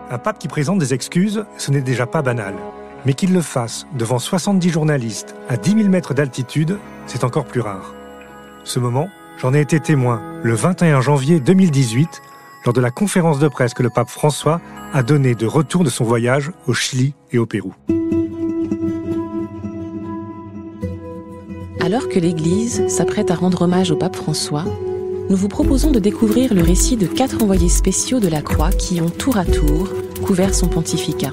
Un pape qui présente des excuses, ce n'est déjà pas banal. Mais qu'il le fasse devant 70 journalistes à 10 000 mètres d'altitude, c'est encore plus rare. Ce moment, j'en ai été témoin le 21 janvier 2018, lors de la conférence de presse que le pape François a donnée de retour de son voyage au Chili et au Pérou. Alors que l'Église s'apprête à rendre hommage au pape François, nous vous proposons de découvrir le récit de 4 envoyés spéciaux de la Croix qui ont tour à tour couvert son pontificat.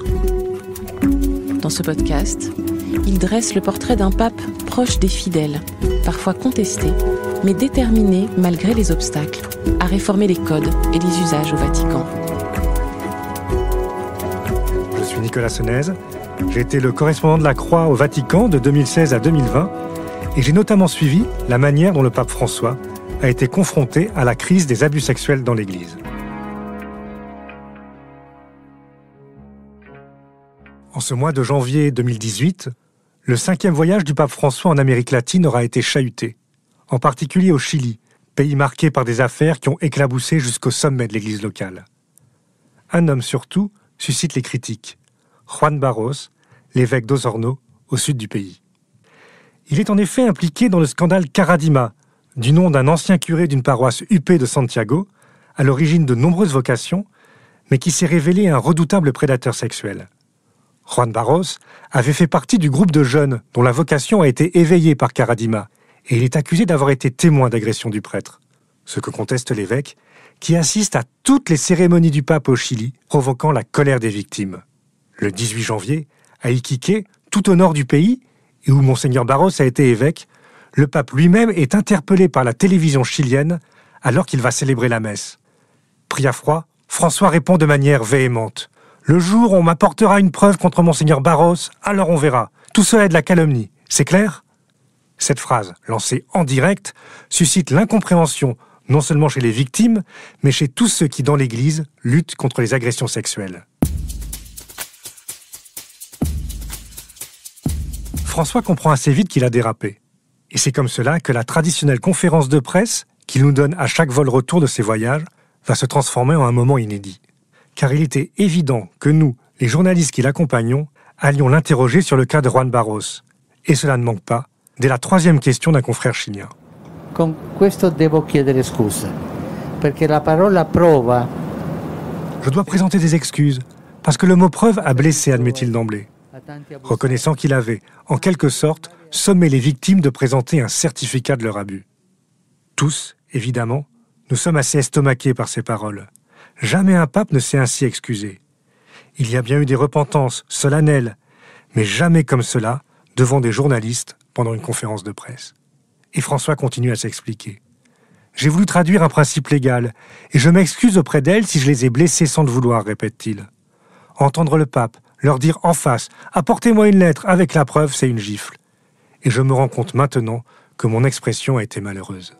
Dans ce podcast, ils dressent le portrait d'un pape proche des fidèles, parfois contesté, mais déterminé, malgré les obstacles, à réformer les codes et les usages au Vatican. Je suis Nicolas Senez, j'ai été le correspondant de la Croix au Vatican de 2016 à 2020 et j'ai notamment suivi la manière dont le pape François a été confronté à la crise des abus sexuels dans l'Église. En ce mois de janvier 2018, le 5e voyage du pape François en Amérique latine aura été chahuté, en particulier au Chili, pays marqué par des affaires qui ont éclaboussé jusqu'au sommet de l'Église locale. Un homme surtout suscite les critiques, Juan Barros, l'évêque d'Osorno, au sud du pays. Il est en effet impliqué dans le scandale Caradima, du nom d'un ancien curé d'une paroisse huppée de Santiago, à l'origine de nombreuses vocations, mais qui s'est révélé un redoutable prédateur sexuel. Juan Barros avait fait partie du groupe de jeunes dont la vocation a été éveillée par Caradima, et il est accusé d'avoir été témoin d'agression du prêtre, ce que conteste l'évêque, qui assiste à toutes les cérémonies du pape au Chili, provoquant la colère des victimes. Le 18 janvier, à Iquique, tout au nord du pays, et où Monseigneur Barros a été évêque, le pape lui-même est interpellé par la télévision chilienne alors qu'il va célébrer la messe. Pris à froid, François répond de manière véhémente. « Le jour où on m'apportera une preuve contre Monseigneur Barros, alors on verra. Tout cela est de la calomnie. C'est clair ?» Cette phrase, lancée en direct, suscite l'incompréhension non seulement chez les victimes, mais chez tous ceux qui, dans l'Église, luttent contre les agressions sexuelles. François comprend assez vite qu'il a dérapé. Et c'est comme cela que la traditionnelle conférence de presse, qu'il nous donne à chaque vol retour de ses voyages, va se transformer en un moment inédit. Car il était évident que nous, les journalistes qui l'accompagnons, allions l'interroger sur le cas de Juan Barros. Et cela ne manque pas, dès la 3e question d'un confrère chilien. Con questo devo chiedere scusa, perché la parola prova... Je dois présenter des excuses, parce que le mot preuve a blessé, admet-il d'emblée, reconnaissant qu'il avait, en quelque sorte, sommé les victimes de présenter un certificat de leur abus. Tous, évidemment, nous sommes assez estomaqués par ces paroles. Jamais un pape ne s'est ainsi excusé. Il y a bien eu des repentances solennelles, mais jamais comme cela, devant des journalistes, pendant une conférence de presse. Et François continue à s'expliquer. « J'ai voulu traduire un principe légal, et je m'excuse auprès d'elles si je les ai blessées sans le vouloir, répète-t-il. Entendre le pape, leur dire en face « Apportez-moi une lettre avec la preuve, c'est une gifle. » Et je me rends compte maintenant que mon expression a été malheureuse.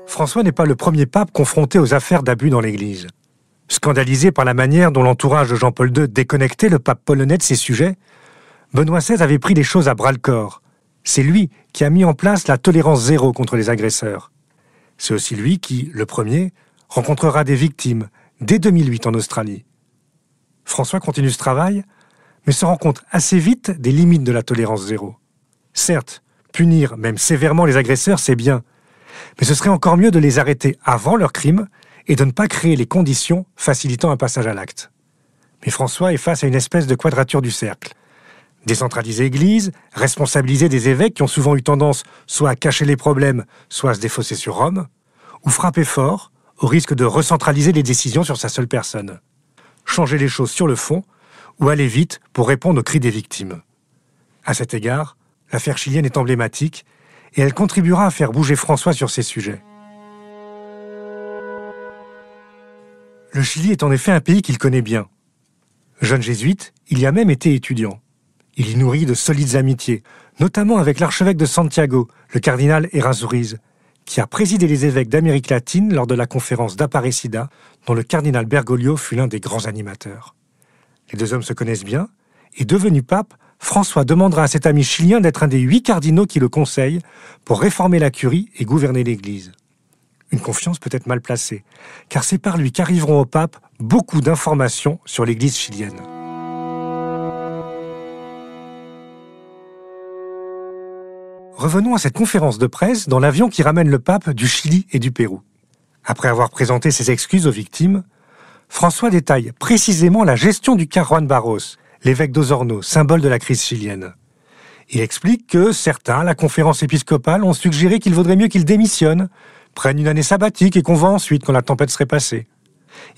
François n'est pas le premier pape confronté aux affaires d'abus dans l'Église. Scandalisé par la manière dont l'entourage de Jean-Paul II déconnectait le pape polonais de ces sujets, Benoît XVI avait pris les choses à bras-le-corps. C'est lui qui a mis en place la tolérance zéro contre les agresseurs. C'est aussi lui qui, le premier, rencontrera des victimes dès 2008 en Australie. François continue ce travail, mais se rend compte assez vite des limites de la tolérance zéro. Certes, punir, même sévèrement, les agresseurs, c'est bien, mais ce serait encore mieux de les arrêter avant leur crime et de ne pas créer les conditions facilitant un passage à l'acte. Mais François est face à une espèce de quadrature du cercle. Décentraliser l'Église, responsabiliser des évêques qui ont souvent eu tendance soit à cacher les problèmes, soit à se défausser sur Rome, ou frapper fort, au risque de recentraliser les décisions sur sa seule personne. Changer les choses sur le fond, ou aller vite pour répondre aux cris des victimes. À cet égard, l'affaire chilienne est emblématique, et elle contribuera à faire bouger François sur ces sujets. Le Chili est en effet un pays qu'il connaît bien. Jeune jésuite, il y a même été étudiant. Il y nourrit de solides amitiés, notamment avec l'archevêque de Santiago, le cardinal Errázuriz, qui a présidé les évêques d'Amérique latine lors de la conférence d'Aparecida, dont le cardinal Bergoglio fut l'un des grands animateurs. Les deux hommes se connaissent bien, et devenu pape, François demandera à cet ami chilien d'être un des 8 cardinaux qui le conseillent pour réformer la curie et gouverner l'Église. Une confiance peut-être mal placée, car c'est par lui qu'arriveront au pape beaucoup d'informations sur l'Église chilienne. Revenons à cette conférence de presse dans l'avion qui ramène le pape du Chili et du Pérou. Après avoir présenté ses excuses aux victimes, François détaille précisément la gestion du cas Juan Barros, l'évêque d'Osorno, symbole de la crise chilienne. Il explique que certains, à la conférence épiscopale, ont suggéré qu'il vaudrait mieux qu'il démissionne, prenne une année sabbatique et qu'on voit ensuite quand la tempête serait passée.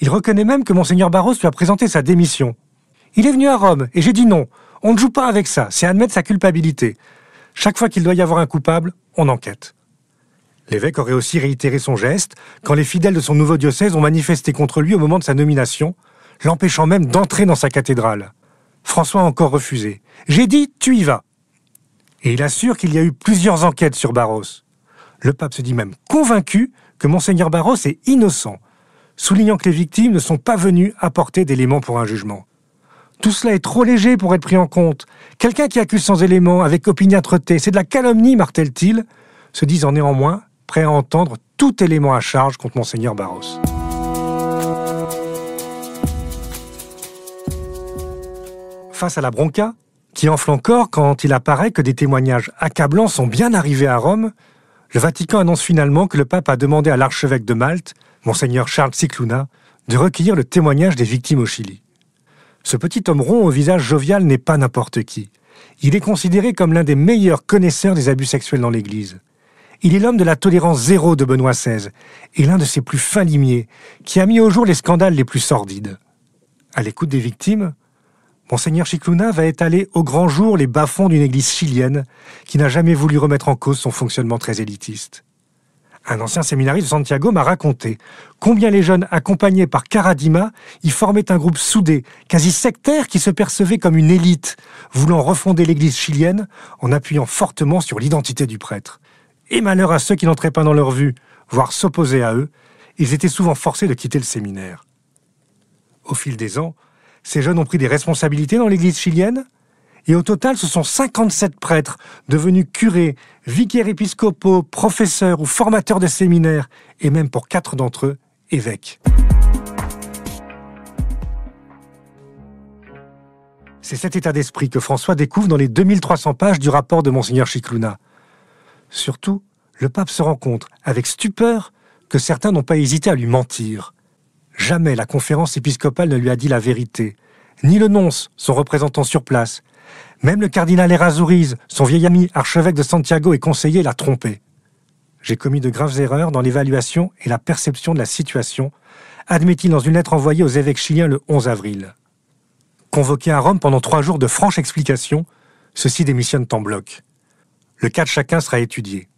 Il reconnaît même que Monseigneur Barros lui a présenté sa démission. « Il est venu à Rome et j'ai dit non, on ne joue pas avec ça, c'est admettre sa culpabilité. Chaque fois qu'il doit y avoir un coupable, on enquête. » L'évêque aurait aussi réitéré son geste quand les fidèles de son nouveau diocèse ont manifesté contre lui au moment de sa nomination, l'empêchant même d'entrer dans sa cathédrale. François a encore refusé. « J'ai dit, tu y vas !» Et il assure qu'il y a eu plusieurs enquêtes sur Barros. Le pape se dit même convaincu que Monseigneur Barros est innocent, soulignant que les victimes ne sont pas venues apporter d'éléments pour un jugement. Tout cela est trop léger pour être pris en compte. Quelqu'un qui accuse sans éléments, avec opiniâtreté, c'est de la calomnie, martèle-t-il, se disant néanmoins prêt à entendre tout élément à charge contre Monseigneur Barros. Face à la bronca, qui enfle encore quand il apparaît que des témoignages accablants sont bien arrivés à Rome, le Vatican annonce finalement que le pape a demandé à l'archevêque de Malte, Monseigneur Charles Scicluna, de recueillir le témoignage des victimes au Chili. Ce petit homme rond au visage jovial n'est pas n'importe qui. Il est considéré comme l'un des meilleurs connaisseurs des abus sexuels dans l'Église. Il est l'homme de la tolérance zéro de Benoît XVI et l'un de ses plus fins limiers, qui a mis au jour les scandales les plus sordides. À l'écoute des victimes, Monseigneur Scicluna va étaler au grand jour les bas-fonds d'une église chilienne qui n'a jamais voulu remettre en cause son fonctionnement très élitiste. Un ancien séminariste de Santiago m'a raconté combien les jeunes accompagnés par Caradima y formaient un groupe soudé, quasi sectaire, qui se percevait comme une élite, voulant refonder l'église chilienne en appuyant fortement sur l'identité du prêtre. Et malheur à ceux qui n'entraient pas dans leur vue, voire s'opposaient à eux, ils étaient souvent forcés de quitter le séminaire. Au fil des ans, ces jeunes ont pris des responsabilités dans l'église chilienne, et au total, ce sont 57 prêtres devenus curés, vicaires épiscopaux, professeurs ou formateurs de séminaires, et même pour 4 d'entre eux, évêques. C'est cet état d'esprit que François découvre dans les 2300 pages du rapport de Monseigneur Scicluna. Surtout, le pape se rend compte, avec stupeur, que certains n'ont pas hésité à lui mentir. Jamais la conférence épiscopale ne lui a dit la vérité, ni le nonce, son représentant sur place. Même le cardinal Errázuriz, son vieil ami archevêque de Santiago et conseiller, l'a trompé. J'ai commis de graves erreurs dans l'évaluation et la perception de la situation, admet-il dans une lettre envoyée aux évêques chiliens le 11 avril. Convoqués à Rome pendant 3 jours de franches explications, ceux-ci démissionnent en bloc. Le cas de chacun sera étudié.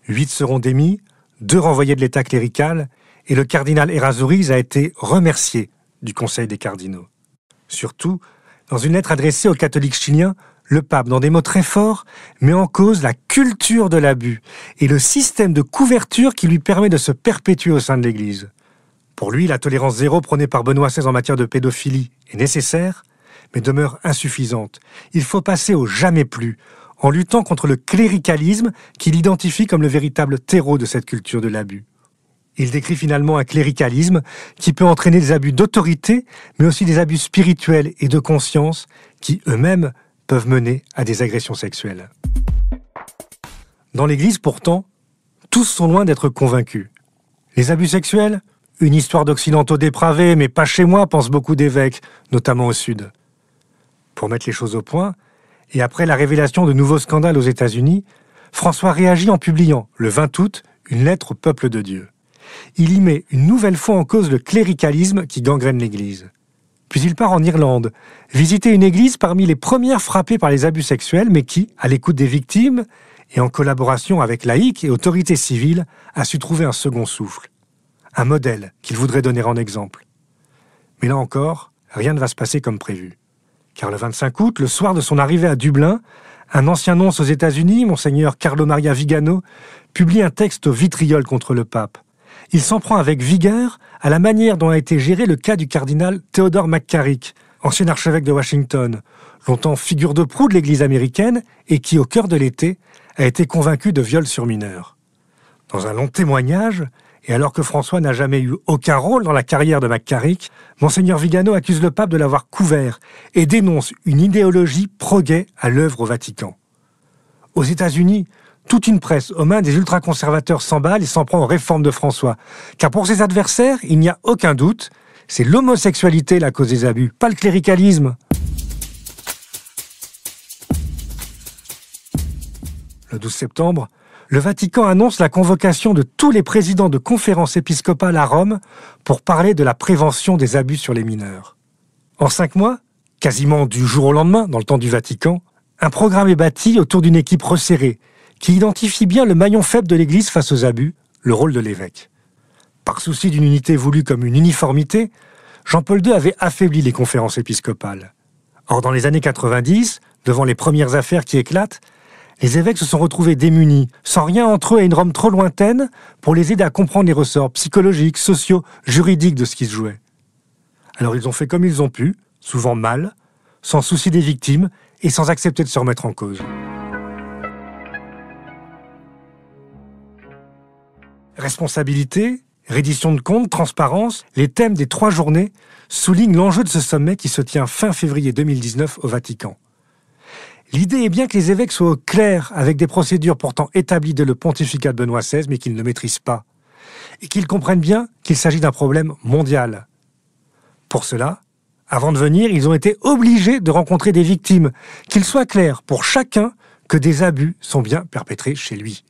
8 seront démis, 2 renvoyés de l'état clérical, et le cardinal Errázuriz a été remercié du Conseil des cardinaux. Surtout, dans une lettre adressée aux catholiques chiliens, le pape, dans des mots très forts, met en cause la culture de l'abus et le système de couverture qui lui permet de se perpétuer au sein de l'Église. Pour lui, la tolérance zéro prônée par Benoît XVI en matière de pédophilie est nécessaire, mais demeure insuffisante. Il faut passer au jamais plus, en luttant contre le cléricalisme qu'il identifie comme le véritable terreau de cette culture de l'abus. Il décrit finalement un cléricalisme qui peut entraîner des abus d'autorité, mais aussi des abus spirituels et de conscience qui, eux-mêmes, peuvent mener à des agressions sexuelles. Dans l'Église, pourtant, tous sont loin d'être convaincus. Les abus sexuels, une histoire d'occidentaux dépravés, mais pas chez moi, pensent beaucoup d'évêques, notamment au Sud. Pour mettre les choses au point, et après la révélation de nouveaux scandales aux États-Unis, François réagit en publiant, le 20 août, une lettre au peuple de Dieu. Il y met une nouvelle fois en cause le cléricalisme qui gangrène l'Église. Puis il part en Irlande, visiter une église parmi les premières frappées par les abus sexuels, mais qui, à l'écoute des victimes et en collaboration avec laïcs et autorités civiles, a su trouver un second souffle. Un modèle qu'il voudrait donner en exemple. Mais là encore, rien ne va se passer comme prévu. Car le 25 août, le soir de son arrivée à Dublin, un ancien nonce aux États-Unis, Monseigneur Carlo Maria Vigano, publie un texte au vitriol contre le pape. Il s'en prend avec vigueur à la manière dont a été géré le cas du cardinal Theodore McCarrick, ancien archevêque de Washington, longtemps figure de proue de l'Église américaine et qui, au cœur de l'été, a été convaincu de viol sur mineur. Dans un long témoignage, Et alors que François n'a jamais eu aucun rôle dans la carrière de McCarrick, Monseigneur Vigano accuse le pape de l'avoir couvert et dénonce une idéologie pro-gay à l'œuvre au Vatican. Aux États-Unis, toute une presse aux mains des ultra-conservateurs s'emballe et s'en prend aux réformes de François. Car pour ses adversaires, il n'y a aucun doute, c'est l'homosexualité la cause des abus, pas le cléricalisme. Le 12 septembre, le Vatican annonce la convocation de tous les présidents de conférences épiscopales à Rome pour parler de la prévention des abus sur les mineurs. En 5 mois, quasiment du jour au lendemain, dans le temps du Vatican, un programme est bâti autour d'une équipe resserrée qui identifie bien le maillon faible de l'Église face aux abus, le rôle de l'évêque. Par souci d'une unité voulue comme une uniformité, Jean-Paul II avait affaibli les conférences épiscopales. Or, dans les années 90, devant les premières affaires qui éclatent, les évêques se sont retrouvés démunis, sans rien entre eux et une Rome trop lointaine pour les aider à comprendre les ressorts psychologiques, sociaux, juridiques de ce qui se jouait. Alors ils ont fait comme ils ont pu, souvent mal, sans souci des victimes et sans accepter de se remettre en cause. Responsabilité, reddition de comptes, transparence, les thèmes des 3 journées soulignent l'enjeu de ce sommet qui se tient fin février 2019 au Vatican. L'idée est bien que les évêques soient au clair avec des procédures pourtant établies dès le pontificat de Benoît XVI, mais qu'ils ne maîtrisent pas, et qu'ils comprennent bien qu'il s'agit d'un problème mondial. Pour cela, avant de venir, ils ont été obligés de rencontrer des victimes, qu'il soit clair pour chacun que des abus sont bien perpétrés chez lui.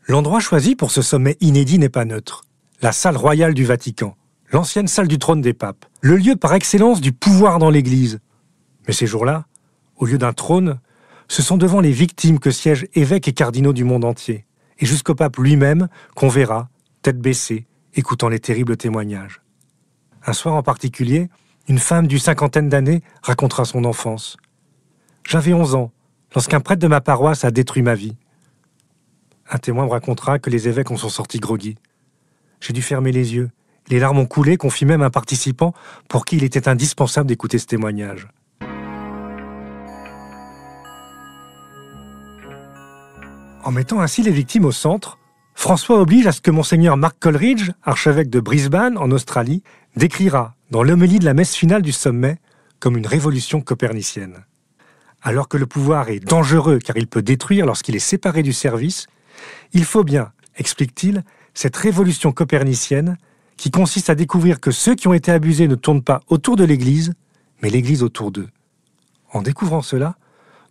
L'endroit choisi pour ce sommet inédit n'est pas neutre. La salle royale du Vatican, l'ancienne salle du trône des papes, le lieu par excellence du pouvoir dans l'Église. Mais ces jours-là, au lieu d'un trône, ce sont devant les victimes que siègent évêques et cardinaux du monde entier, et jusqu'au pape lui-même qu'on verra, tête baissée, écoutant les terribles témoignages. Un soir en particulier, une femme d'une 50aine d'années racontera son enfance. « J'avais 11 ans, lorsqu'un prêtre de ma paroisse a détruit ma vie. » Un témoin me racontera que les évêques en sont sortis groggy. « J'ai dû fermer les yeux. Les larmes ont coulé, confie même un participant pour qui il était indispensable d'écouter ce témoignage. » En mettant ainsi les victimes au centre, François oblige à ce que Monseigneur Mark Coleridge, archevêque de Brisbane, en Australie, décrira, dans l'homélie de la messe finale du sommet, comme une révolution copernicienne. Alors que le pouvoir est dangereux car il peut détruire lorsqu'il est séparé du service, il faut bien, explique-t-il, cette révolution copernicienne qui consiste à découvrir que ceux qui ont été abusés ne tournent pas autour de l'Église, mais l'Église autour d'eux. En découvrant cela,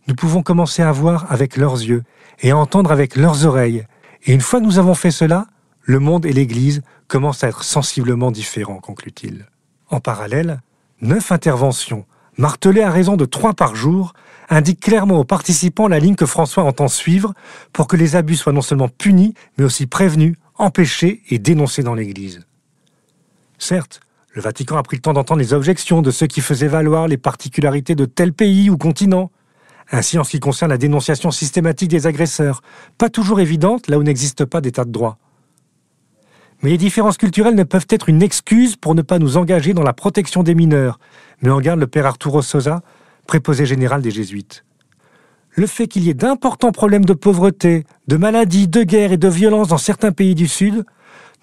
nous pouvons commencer à voir avec leurs yeux et à entendre avec leurs oreilles. Et une fois que nous avons fait cela, le monde et l'Église commencent à être sensiblement différents, conclut-il. En parallèle, 9 interventions, martelées à raison de 3 par jour, indiquent clairement aux participants la ligne que François entend suivre pour que les abus soient non seulement punis, mais aussi prévenus, empêchés et dénoncés dans l'Église. Certes, le Vatican a pris le temps d'entendre les objections de ceux qui faisaient valoir les particularités de tel pays ou continent. Ainsi en ce qui concerne la dénonciation systématique des agresseurs, pas toujours évidente là où n'existe pas d'état de droit. Mais les différences culturelles ne peuvent être une excuse pour ne pas nous engager dans la protection des mineurs, met en garde le père Arturo Sosa, préposé général des Jésuites. Le fait qu'il y ait d'importants problèmes de pauvreté, de maladies, de guerre et de violence dans certains pays du Sud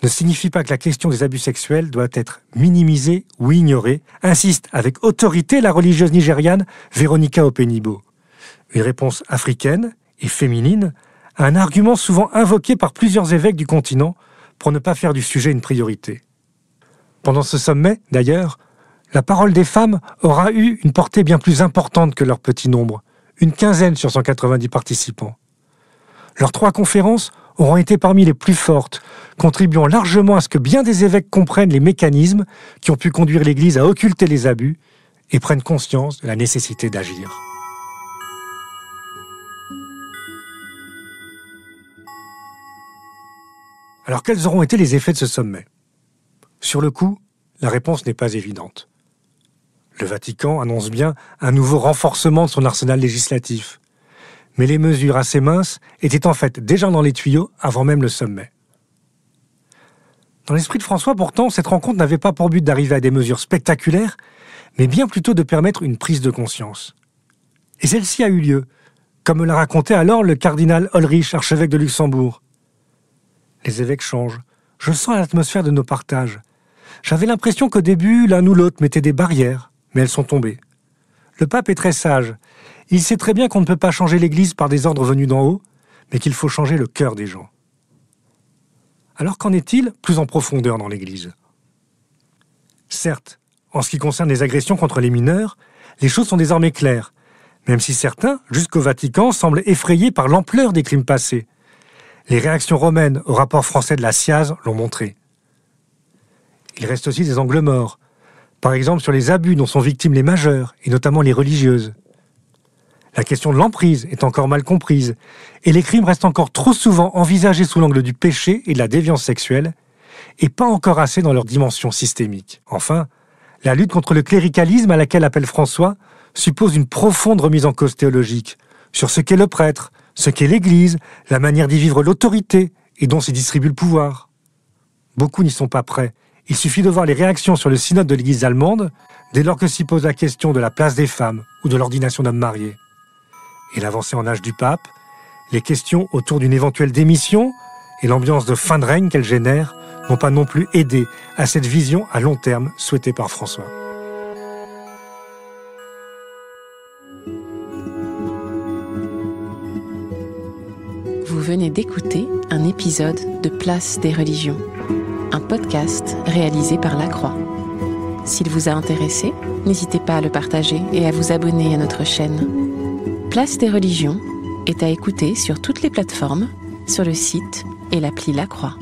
ne signifie pas que la question des abus sexuels doit être minimisée ou ignorée, insiste avec autorité la religieuse nigériane Veronica Openibo. Une réponse africaine et féminine à un argument souvent invoqué par plusieurs évêques du continent pour ne pas faire du sujet une priorité. Pendant ce sommet, d'ailleurs, la parole des femmes aura eu une portée bien plus importante que leur petit nombre, une quinzaine sur 190 participants. Leurs 3 conférences auront été parmi les plus fortes, contribuant largement à ce que bien des évêques comprennent les mécanismes qui ont pu conduire l'Église à occulter les abus et prennent conscience de la nécessité d'agir. Alors quels auront été les effets de ce sommet ? Sur le coup, la réponse n'est pas évidente. Le Vatican annonce bien un nouveau renforcement de son arsenal législatif. Mais les mesures assez minces étaient en fait déjà dans les tuyaux avant même le sommet. Dans l'esprit de François, pourtant, cette rencontre n'avait pas pour but d'arriver à des mesures spectaculaires, mais bien plutôt de permettre une prise de conscience. Et celle-ci a eu lieu, comme me l'a raconté alors le cardinal Ulrich, archevêque de Luxembourg. Les évêques changent, Je sens l'atmosphère de nos partages. J'avais l'impression qu'au début, l'un ou l'autre mettait des barrières, mais elles sont tombées. Le pape est très sage. Il sait très bien qu'on ne peut pas changer l'Église par des ordres venus d'en haut, mais qu'il faut changer le cœur des gens. Alors qu'en est-il plus en profondeur dans l'Église ? Certes, en ce qui concerne les agressions contre les mineurs, les choses sont désormais claires, même si certains, jusqu'au Vatican, semblent effrayés par l'ampleur des crimes passés. Les réactions romaines au rapport français de la SIAZ l'ont montré. Il reste aussi des angles morts, par exemple sur les abus dont sont victimes les majeurs, et notamment les religieuses. La question de l'emprise est encore mal comprise, et les crimes restent encore trop souvent envisagés sous l'angle du péché et de la déviance sexuelle, et pas encore assez dans leur dimension systémique. Enfin, la lutte contre le cléricalisme à laquelle appelle François suppose une profonde remise en cause théologique sur ce qu'est le prêtre, ce qu'est l'Église, la manière d'y vivre l'autorité et dont s'y distribue le pouvoir. Beaucoup n'y sont pas prêts. Il suffit de voir les réactions sur le synode de l'Église allemande dès lors que s'y pose la question de la place des femmes ou de l'ordination d'hommes mariés. Et l'avancée en âge du pape, les questions autour d'une éventuelle démission et l'ambiance de fin de règne qu'elle génère n'ont pas non plus aidé à cette vision à long terme souhaitée par François. Vous venez d'écouter un épisode de Place des religions, un podcast réalisé par La Croix. S'il vous a intéressé, n'hésitez pas à le partager et à vous abonner à notre chaîne. Place des religions est à écouter sur toutes les plateformes, sur le site et l'appli La Croix.